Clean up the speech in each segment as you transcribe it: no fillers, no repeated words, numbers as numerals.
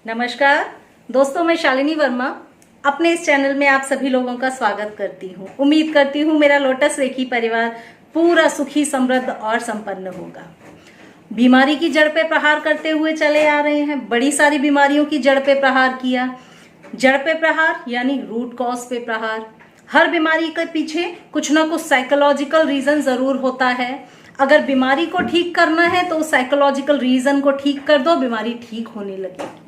नमस्कार दोस्तों, मैं शालिनी वर्मा अपने इस चैनल में आप सभी लोगों का स्वागत करती हूँ। उम्मीद करती हूँ मेरा लोटस रेखी परिवार पूरा सुखी, समृद्ध और संपन्न होगा। बीमारी की जड़ पे प्रहार करते हुए चले आ रहे हैं। बड़ी सारी बीमारियों की जड़ पे प्रहार किया। जड़ पे प्रहार यानी रूट कॉज पे प्रहार। हर बीमारी के पीछे कुछ ना कुछ साइकोलॉजिकल रीजन जरूर होता है। अगर बीमारी को ठीक करना है तो साइकोलॉजिकल रीजन को ठीक कर दो, बीमारी ठीक होने लगेगी।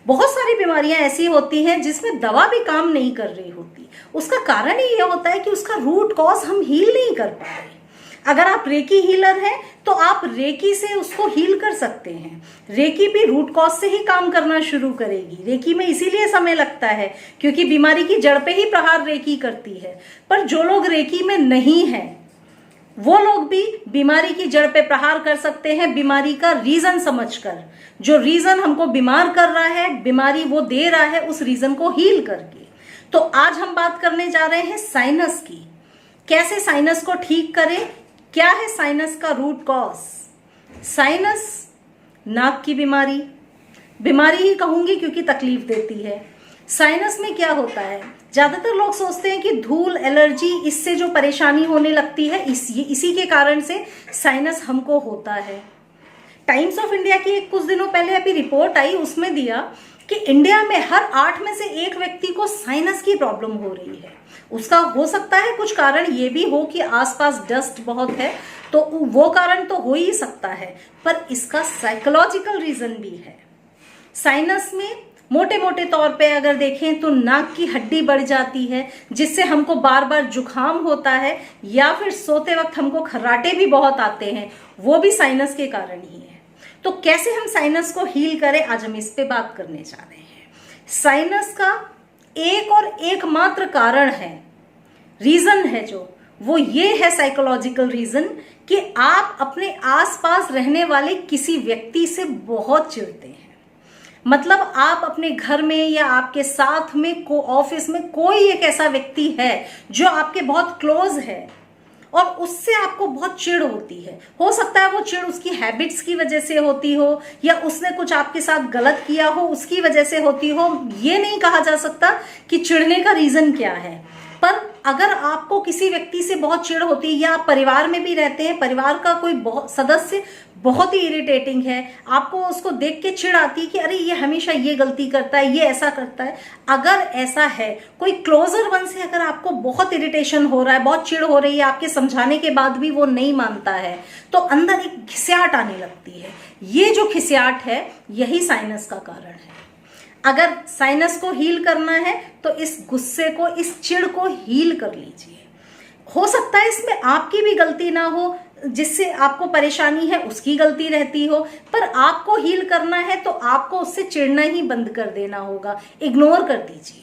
बहुत सारी बीमारियां ऐसी होती हैं जिसमें दवा भी काम नहीं कर रही होती। उसका कारण ही ये होता है कि उसका रूट कॉज हम हील नहीं कर पा रहे। अगर आप रेकी हीलर हैं तो आप रेकी से उसको हील कर सकते हैं। रेकी भी रूट कॉज से ही काम करना शुरू करेगी। रेकी में इसीलिए समय लगता है क्योंकि बीमारी की जड़ पे ही प्रहार रेकी करती है। पर जो लोग रेकी में नहीं है वो लोग भी बीमारी की जड़ पे प्रहार कर सकते हैं, बीमारी का रीजन समझकर। जो रीजन हमको बीमार कर रहा है, बीमारी वो दे रहा है, उस रीजन को हील करके। तो आज हम बात करने जा रहे हैं साइनस की। कैसे साइनस को ठीक करें, क्या है साइनस का रूट कॉज। साइनस नाक की बीमारी ही कहूंगी क्योंकि तकलीफ देती है। साइनस में क्या होता है, ज्यादातर लोग सोचते हैं कि धूल, एलर्जी, इससे जो परेशानी होने लगती है इसी के कारण से साइनस हमको होता है। टाइम्स ऑफ इंडिया की कुछ दिनों पहले अभी रिपोर्ट आई, उसमें दिया कि इंडिया में हर 8 में से 1 व्यक्ति को साइनस की प्रॉब्लम हो रही है। उसका हो सकता है कुछ कारण ये भी हो कि आसपास डस्ट बहुत है, तो वो कारण तो हो ही सकता है, पर इसका साइकोलॉजिकल रीजन भी है। साइनस में मोटे मोटे तौर पे अगर देखें तो नाक की हड्डी बढ़ जाती है, जिससे हमको बार बार जुकाम होता है, या फिर सोते वक्त हमको खर्राटे भी बहुत आते हैं, वो भी साइनस के कारण ही है। तो कैसे हम साइनस को हील करें, आज हम इस पे बात करने जा रहे हैं। साइनस का एक और एकमात्र कारण है, रीजन है जो, वो ये है साइकोलॉजिकल रीजन कि आप अपने आसपास रहने वाले किसी व्यक्ति से बहुत चिढ़ते हैं। मतलब आप अपने घर में या आपके साथ में ऑफिस में कोई एक ऐसा व्यक्ति है जो आपके बहुत क्लोज है और उससे आपको बहुत चिढ़ होती है। हो सकता है वो चिढ़ उसकी हैबिट्स की वजह से होती हो, या उसने कुछ आपके साथ गलत किया हो उसकी वजह से होती हो। ये नहीं कहा जा सकता कि चिढ़ने का रीजन क्या है। पर अगर आपको किसी व्यक्ति से बहुत चिढ़ होती है, या आप परिवार में भी रहते हैं, परिवार का कोई सदस्य बहुत ही इरिटेटिंग है, आपको उसको देख के चिढ़ आती है कि अरे ये हमेशा ये गलती करता है, ये ऐसा करता है। अगर ऐसा है, कोई क्लोजर वन से अगर आपको बहुत इरिटेशन हो रहा है, बहुत चिढ़ हो रही है, आपके समझाने के बाद भी वो नहीं मानता है, तो अंदर एक खिसियाट आने लगती है। ये जो खिसियाट है यही साइनस का कारण है। अगर साइनस को हील करना है तो इस गुस्से को, इस चिढ़ को हील कर लीजिए। हो सकता है इसमें आपकी भी गलती ना हो, जिससे आपको परेशानी है उसकी गलती रहती हो, पर आपको हील करना है तो आपको उससे चिढ़ना ही बंद कर देना होगा, इग्नोर कर दीजिए।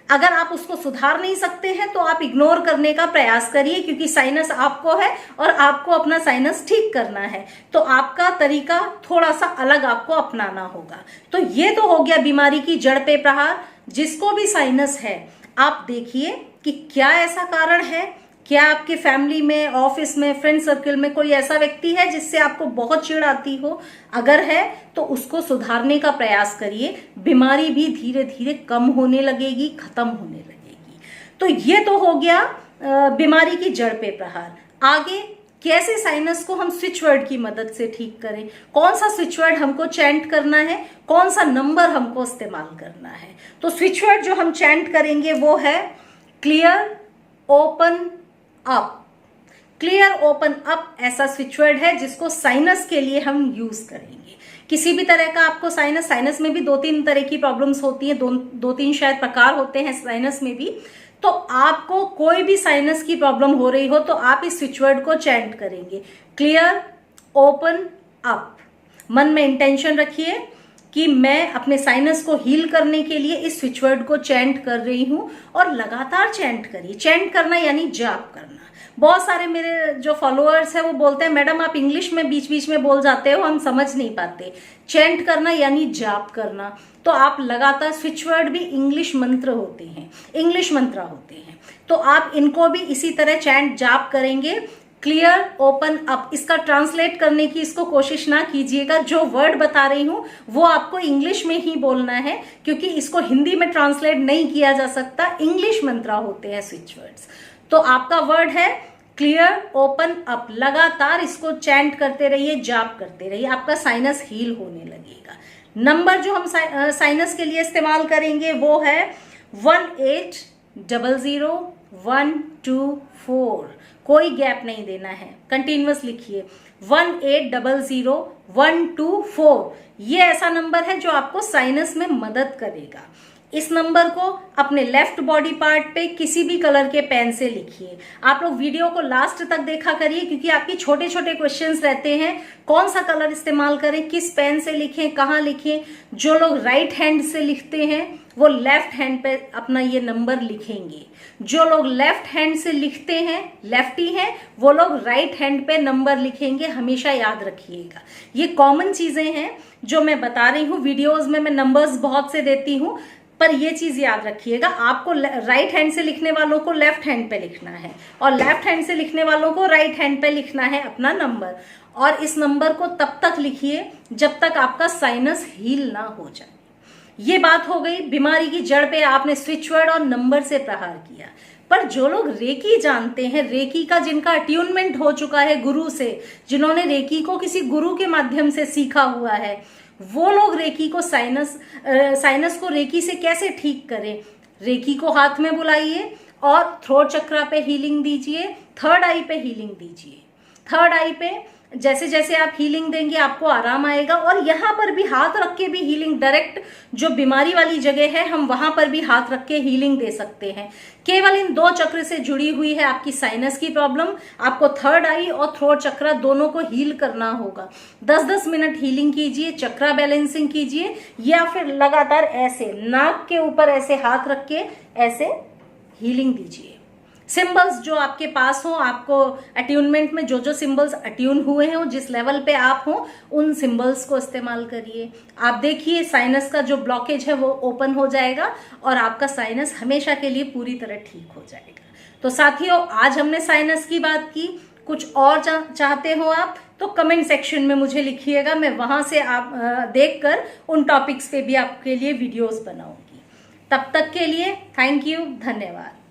अगर आप उसको सुधार नहीं सकते हैं तो आप इग्नोर करने का प्रयास करिए, क्योंकि साइनस आपको है और आपको अपना साइनस ठीक करना है, तो आपका तरीका थोड़ा सा अलग आपको अपनाना होगा। तो ये तो हो गया बीमारी की जड़ पे प्रहार। जिसको भी साइनस है आप देखिए कि क्या ऐसा कारण है, क्या आपके फैमिली में, ऑफिस में, फ्रेंड सर्कल में कोई ऐसा व्यक्ति है जिससे आपको बहुत चिढ़ आती हो। अगर है तो उसको सुधारने का प्रयास करिए, बीमारी भी धीरे धीरे कम होने लगेगी, खत्म होने लगेगी। तो ये तो हो गया बीमारी की जड़ पे प्रहार। आगे कैसे साइनस को हम स्विच वर्ड की मदद से ठीक करें, कौन सा स्विच वर्ड हमको चैंट करना है, कौन सा नंबर हमको इस्तेमाल करना है। तो स्विच वर्ड जो हम चैंट करेंगे वो है clear open up. Clear open up ऐसा स्विच वर्ड है जिसको साइनस के लिए हम यूज करेंगे। किसी भी तरह का आपको साइनस में भी 2-3 तरह की प्रॉब्लम्स होती हैं, 2-3 शायद प्रकार होते हैं साइनस में भी। तो आपको कोई भी साइनस की प्रॉब्लम हो रही हो तो आप इस स्विच वर्ड को चैंट करेंगे, क्लियर ओपन अप। मन में इंटेंशन रखिए कि मैं अपने साइनस को हील करने के लिए इस स्विच वर्ड को चैंट कर रही हूं, और लगातार चैंट करिए। चैंट करना यानी जाप करना। बहुत सारे मेरे जो फॉलोअर्स हैं वो बोलते हैं मैडम आप इंग्लिश में बीच बीच में बोल जाते हो, हम समझ नहीं पाते। चैंट करना यानी जाप करना। तो आप लगातार, स्विच वर्ड भी इंग्लिश मंत्र होते हैं, इंग्लिश मंत्र होते हैं, तो आप इनको भी इसी तरह चैंट जाप करेंगे। Clear, open up. इसका ट्रांसलेट करने की इसको कोशिश ना कीजिएगा। जो वर्ड बता रही हूं वो आपको इंग्लिश में ही बोलना है, क्योंकि इसको हिंदी में ट्रांसलेट नहीं किया जा सकता। इंग्लिश मंत्रा होते हैं स्विच वर्ड्स। तो आपका वर्ड है क्लियर, ओपन अप। लगातार इसको चैंट करते रहिए, जाप करते रहिए, आपका साइनस हील होने लगेगा। नंबर जो हम साइनस के लिए इस्तेमाल करेंगे वो है 18001224। कोई गैप नहीं देना है, कंटिन्यूअस लिखिए 18001224। ये ऐसा नंबर है जो आपको साइनस में मदद करेगा। इस नंबर को अपने लेफ्ट बॉडी पार्ट पे किसी भी कलर के पेन से लिखिए। आप लोग वीडियो को लास्ट तक देखा करिए, क्योंकि आपके छोटे छोटे क्वेश्चंस रहते हैं, कौन सा कलर इस्तेमाल करें, किस पेन से लिखें, कहाँ लिखें। जो लोग राइट हैंड से लिखते हैं वो लेफ्ट हैंड पे अपना ये नंबर लिखेंगे। जो लोग लेफ्ट हैंड से लिखते हैं, लेफ्टी हैं, वो लोग राइट हैंड पे नंबर लिखेंगे। हमेशा याद रखिएगा, ये कॉमन चीजें हैं जो मैं बता रही हूँ। वीडियोज में मैं नंबर्स बहुत से देती हूँ, पर ये चीज याद रखिएगा, आपको राइट हैंड से लिखने वालों को लेफ्ट हैंड पे लिखना है और लेफ्ट हैंड से लिखने वालों को राइट हैंड पे लिखना है अपना नंबर। और इस नंबर को तब तक लिखिए जब तक आपका साइनस हील ना हो जाए। ये बात हो गई बीमारी की जड़ पे आपने स्विच वर्ड और नंबर से प्रहार किया। पर जो लोग रेकी जानते हैं, रेकी का जिनका अट्यूनमेंट हो चुका है गुरु से, जिन्होंने रेकी को किसी गुरु के माध्यम से सीखा हुआ है, वो लोग रेकी को साइनस को रेकी से कैसे ठीक करें। रेकी को हाथ में बुलाइए और थ्रोट चक्रा पे हीलिंग दीजिए, थर्ड आई पे हीलिंग दीजिए। थर्ड आई पे जैसे जैसे आप हीलिंग देंगे आपको आराम आएगा। और यहाँ पर भी हाथ रख के भी हीलिंग, डायरेक्ट जो बीमारी वाली जगह है हम वहां पर भी हाथ रख के हीलिंग दे सकते हैं। केवल इन 2 चक्र से जुड़ी हुई है आपकी साइनस की प्रॉब्लम। आपको थर्ड आई और थ्रोट चक्रा दोनों को हील करना होगा। 10-10 मिनट हीलिंग कीजिए, चक्रा बैलेंसिंग कीजिए, या फिर लगातार ऐसे नाक के ऊपर ऐसे हाथ रख के ऐसे हीलिंग दीजिए। सिंबल्स जो आपके पास हो, आपको अट्यूनमेंट में जो जो सिंबल्स अट्यून हुए हैं, जिस लेवल पे आप हो, उन सिंबल्स को इस्तेमाल करिए। आप देखिए साइनस का जो ब्लॉकेज है वो ओपन हो जाएगा और आपका साइनस हमेशा के लिए पूरी तरह ठीक हो जाएगा। तो साथियों, आज हमने साइनस की बात की। कुछ और चाहते हो आप तो कमेंट सेक्शन में मुझे लिखिएगा, मैं वहां से आप देखकर उन टॉपिक्स पे भी आपके लिए वीडियोस बनाऊंगी। तब तक के लिए थैंक यू, धन्यवाद।